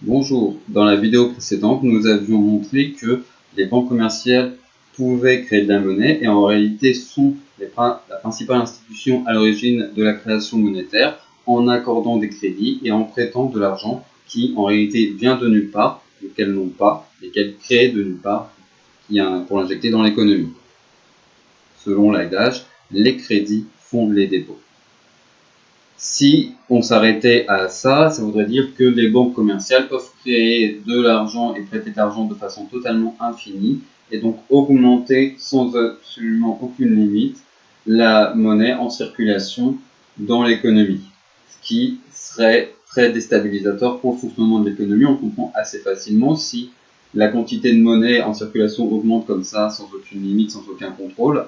Bonjour, dans la vidéo précédente, nous avions montré que les banques commerciales pouvaient créer de la monnaie et en réalité sont la principale institution à l'origine de la création monétaire en accordant des crédits et en prêtant de l'argent qui en réalité vient de nulle part, mais qu'elles n'ont pas et qu'elles créent de nulle part pour l'injecter dans l'économie. Selon l'adage, les crédits font les dépôts. Si on s'arrêtait à ça, ça voudrait dire que les banques commerciales peuvent créer de l'argent et prêter de l'argent de façon totalement infinie et donc augmenter sans absolument aucune limite la monnaie en circulation dans l'économie, ce qui serait très déstabilisateur pour le fonctionnement de l'économie. On comprend assez facilement si la quantité de monnaie en circulation augmente comme ça sans aucune limite, sans aucun contrôle.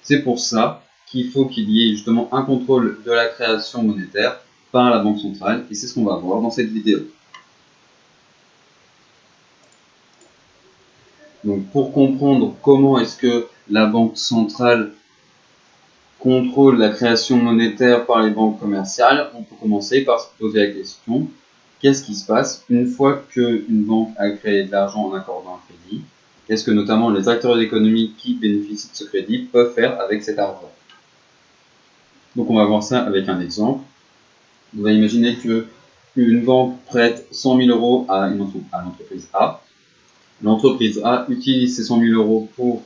C'est pour ça qu'il faut qu'il y ait justement un contrôle de la création monétaire par la Banque centrale, et c'est ce qu'on va voir dans cette vidéo. Donc pour comprendre comment est-ce que la Banque centrale contrôle la création monétaire par les banques commerciales, on peut commencer par se poser la question, qu'est-ce qui se passe une fois qu'une banque a créé de l'argent en accordant un crédit? Qu'est-ce que notamment les acteurs économiques qui bénéficient de ce crédit peuvent faire avec cet argent? Donc on va voir ça avec un exemple. On va imaginer qu'une banque prête 100 000 euros à l'entreprise A. L'entreprise A utilise ces 100 000 euros pour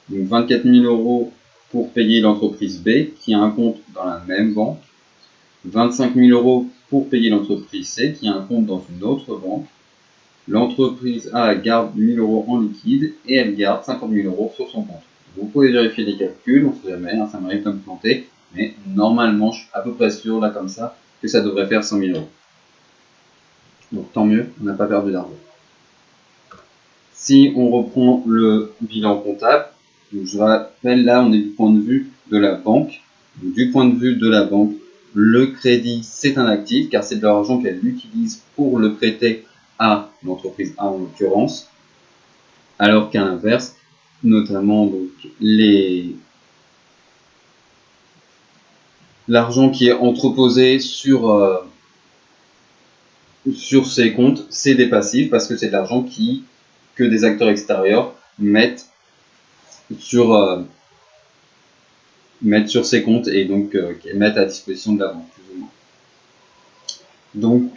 24 000 euros pour payer l'entreprise B, qui a un compte dans la même banque, 25 000 euros pour payer l'entreprise C, qui a un compte dans une autre banque. L'entreprise A garde 1 000 euros en liquide et elle garde 50 000 euros sur son compte. Vous pouvez vérifier les calculs, on ne sait jamais, ça m'arrive de me planter, mais normalement je suis à peu près sûr là comme ça que ça devrait faire 100 000 euros. Donc tant mieux, on n'a pas perdu d'argent. Si on reprend le bilan comptable, donc je rappelle là on est du point de vue de la banque. Donc, du point de vue de la banque, le crédit c'est un actif car c'est de l'argent qu'elle utilise pour le prêter à l'entreprise A en l'occurrence, alors qu'à l'inverse, notamment donc l'argent qui est entreposé sur ces comptes, c'est des passifs parce que c'est de l'argent que des acteurs extérieurs mettent sur ces comptes et donc mettent à disposition de la banque, plus ou moins. Donc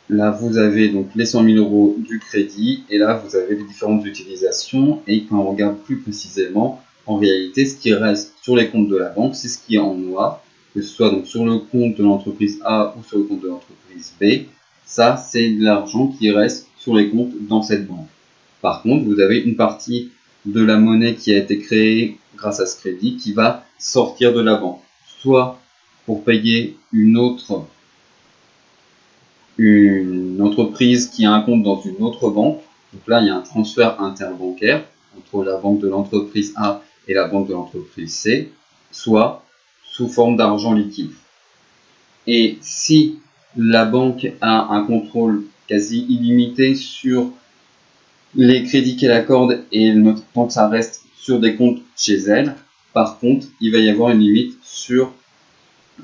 là, vous avez donc les 100 000 euros du crédit et là, vous avez les différentes utilisations. Et quand on regarde plus précisément, en réalité, ce qui reste sur les comptes de la banque, c'est ce qui est en noir, que ce soit donc sur le compte de l'entreprise A ou sur le compte de l'entreprise B. Ça, c'est de l'argent qui reste sur les comptes dans cette banque. Par contre, vous avez une partie de la monnaie qui a été créée grâce à ce crédit qui va sortir de la banque, soit pour payer une entreprise qui a un compte dans une autre banque. Donc là, il y a un transfert interbancaire entre la banque de l'entreprise A et la banque de l'entreprise C, soit sous forme d'argent liquide. Et si la banque a un contrôle quasi illimité sur les crédits qu'elle accorde et tant que ça reste sur des comptes chez elle, par contre, il va y avoir une limite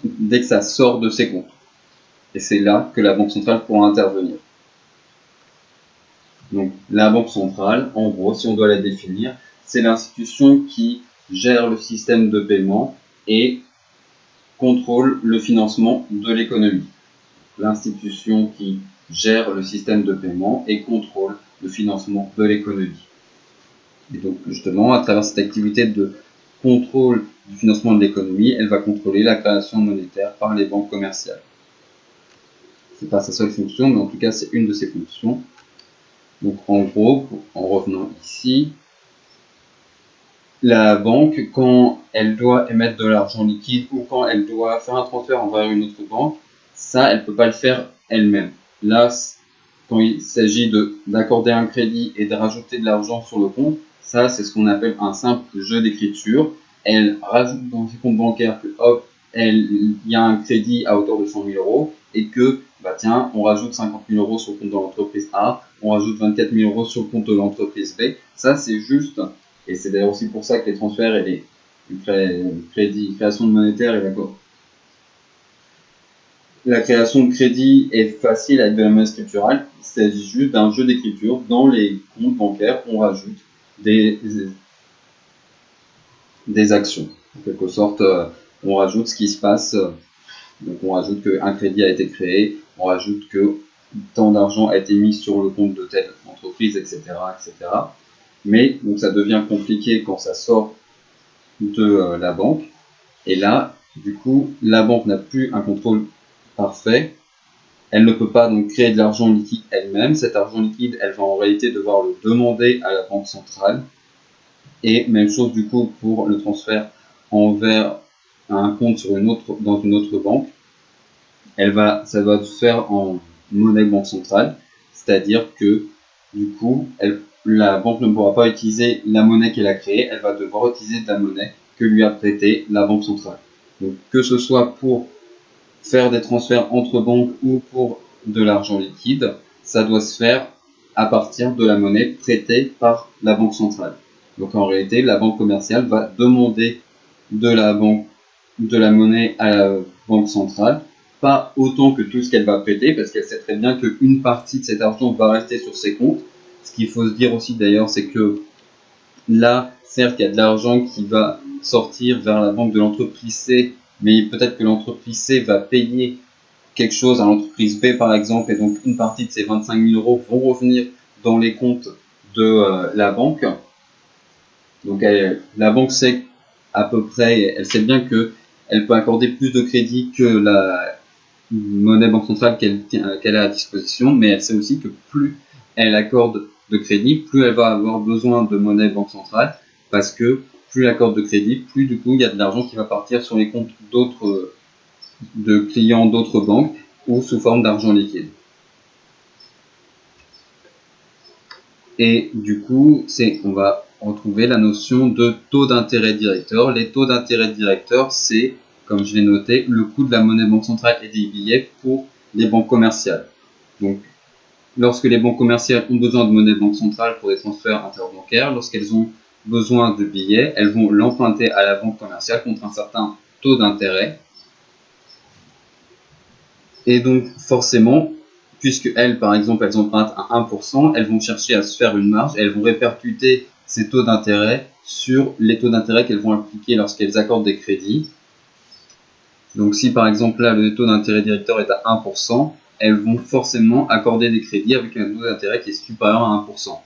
dès que ça sort de ses comptes. Et c'est là que la Banque centrale pourra intervenir. Donc la Banque centrale, en gros, si on doit la définir, c'est l'institution qui gère le système de paiement et contrôle le financement de l'économie. L'institution qui gère le système de paiement et contrôle le financement de l'économie. Et donc justement, à travers cette activité de contrôle du financement de l'économie, elle va contrôler la création monétaire par les banques commerciales. Ce n'est pas sa seule fonction, mais en tout cas c'est une de ses fonctions. Donc en gros, en revenant ici, la banque, quand elle doit émettre de l'argent liquide ou quand elle doit faire un transfert envers une autre banque, ça, elle ne peut pas le faire elle-même. Là, quand il s'agit d'accorder un crédit et de rajouter de l'argent sur le compte, ça, c'est ce qu'on appelle un simple jeu d'écriture. Elle rajoute dans ses comptes bancaires que, hop, il y a un crédit à hauteur de 100 000 euros et que, bah tiens, on rajoute 50 000 euros sur le compte de l'entreprise A, on rajoute 24 000 euros sur le compte de l'entreprise B. Ça, c'est juste, et c'est d'ailleurs aussi pour ça que les transferts et les création de monétaire et la création de crédit est facile avec de la monnaie scripturale. Il s'agit juste d'un jeu d'écriture. Dans les comptes bancaires, on rajoute des actions. En quelque sorte, on rajoute ce qui se passe. Donc on rajoute qu'un crédit a été créé, on rajoute que tant d'argent a été mis sur le compte de telle entreprise, etc., etc. Mais donc ça devient compliqué quand ça sort de la banque. Et là, du coup, la banque n'a plus un contrôle parfait. Elle ne peut pas donc créer de l'argent liquide elle-même. Cet argent liquide, elle va en réalité devoir le demander à la banque centrale. Et même chose du coup pour le transfert envers un compte sur dans une autre banque. Ça va se faire en monnaie banque centrale, c'est-à-dire que du coup, la banque ne pourra pas utiliser la monnaie qu'elle a créée, elle va devoir utiliser de la monnaie que lui a prêtée la banque centrale. Donc que ce soit pour faire des transferts entre banques ou pour de l'argent liquide, ça doit se faire à partir de la monnaie prêtée par la banque centrale. Donc en réalité, la banque commerciale va demander de la monnaie à la banque centrale, pas autant que tout ce qu'elle va prêter, parce qu'elle sait très bien qu'une partie de cet argent va rester sur ses comptes. Ce qu'il faut se dire aussi d'ailleurs, c'est que là, certes, il y a de l'argent qui va sortir vers la banque de l'entreprise C, mais peut-être que l'entreprise C va payer quelque chose à l'entreprise B par exemple, et donc une partie de ces 25 000 euros vont revenir dans les comptes de la banque. Donc la banque sait à peu près, elle sait bien qu'elle peut accorder plus de crédit que la monnaie banque centrale qu'elle a à disposition, mais elle sait aussi que plus elle accorde de crédit, plus elle va avoir besoin de monnaie banque centrale, parce que plus elle accorde de crédit, plus du coup il y a de l'argent qui va partir sur les comptes de clients d'autres banques ou sous forme d'argent liquide. Et du coup, on va retrouver la notion de taux d'intérêt directeur. Les taux d'intérêt directeur, c'est, comme je l'ai noté, le coût de la monnaie banque centrale et des billets pour les banques commerciales. Donc, lorsque les banques commerciales ont besoin de monnaie banque centrale pour des transferts interbancaires, lorsqu'elles ont besoin de billets, elles vont l'emprunter à la banque commerciale contre un certain taux d'intérêt. Et donc, forcément, puisque elles, par exemple, elles empruntent à 1%, elles vont chercher à se faire une marge et elles vont répercuter ces taux d'intérêt sur les taux d'intérêt qu'elles vont appliquer lorsqu'elles accordent des crédits. Donc si par exemple là le taux d'intérêt directeur est à 1%, elles vont forcément accorder des crédits avec un taux d'intérêt qui est supérieur à 1%.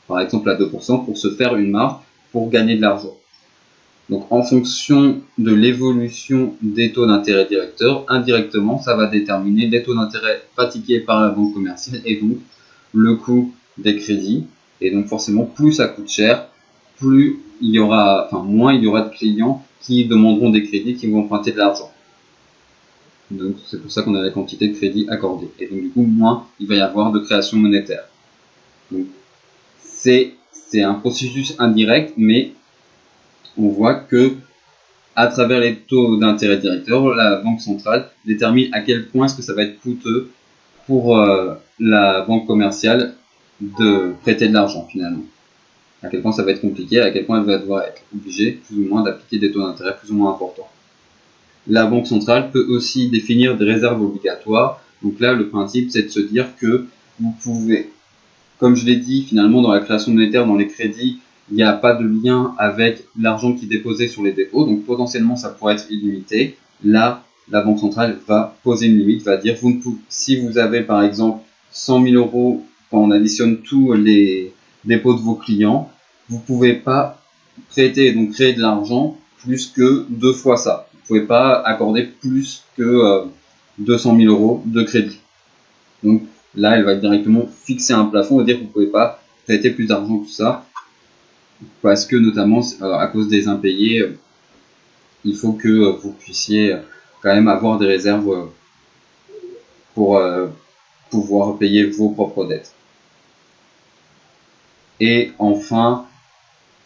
Par exemple à 2% pour se faire une marge pour gagner de l'argent. Donc en fonction de l'évolution des taux d'intérêt directeurs, indirectement, ça va déterminer les taux d'intérêt pratiqués par la banque commerciale et donc le coût des crédits. Et donc forcément, plus ça coûte cher, moins il y aura de clients qui demanderont des crédits, qui vont emprunter de l'argent. Donc c'est pour ça qu'on a la quantité de crédits accordés. Et donc du coup, moins il va y avoir de création monétaire. Donc c'est un processus indirect, mais on voit que à travers les taux d'intérêt directeurs, la banque centrale détermine à quel point est-ce que ça va être coûteux pour la banque commerciale de prêter de l'argent finalement. À quel point ça va être compliqué, à quel point elle va devoir être obligée plus ou moins d'appliquer des taux d'intérêt plus ou moins importants. La banque centrale peut aussi définir des réserves obligatoires. Donc là, le principe, c'est de se dire que vous pouvez, comme je l'ai dit, finalement, dans la création monétaire, dans les crédits, il n'y a pas de lien avec l'argent qui est déposé sur les dépôts, donc potentiellement ça pourrait être illimité. Là, la Banque centrale va poser une limite, va dire si vous avez par exemple 100 000 euros, quand on additionne tous les dépôts de vos clients, vous ne pouvez pas prêter, donc créer de l'argent plus que 2 fois ça. Vous ne pouvez pas accorder plus que 200 000 euros de crédit. Donc là, elle va directement fixer un plafond et dire que vous ne pouvez pas prêter plus d'argent que ça, parce que notamment à cause des impayés, il faut que vous puissiez quand même avoir des réserves pour pouvoir payer vos propres dettes. Et enfin,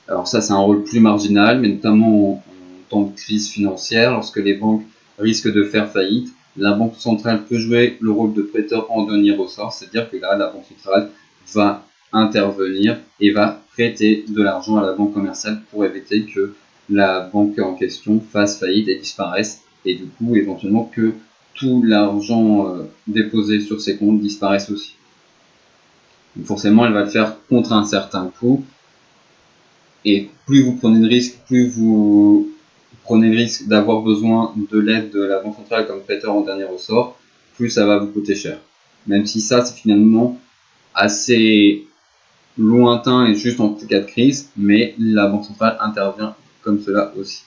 alors ça c'est un rôle plus marginal, mais notamment en temps de crise financière, lorsque les banques risquent de faire faillite, la Banque centrale peut jouer le rôle de prêteur en dernier ressort, c'est-à-dire que là, la Banque centrale va intervenir et va prêter de l'argent à la banque commerciale pour éviter que la banque en question fasse faillite et disparaisse, et du coup, éventuellement, que tout l'argent déposé sur ces comptes disparaisse aussi. Donc forcément, elle va le faire contre un certain coût. Et plus vous prenez de risques, plus vous prenez le risque d'avoir besoin de l'aide de la Banque centrale comme prêteur en dernier ressort, plus ça va vous coûter cher. Même si ça, c'est finalement assez lointain et juste en cas de crise, mais la Banque centrale intervient comme cela aussi.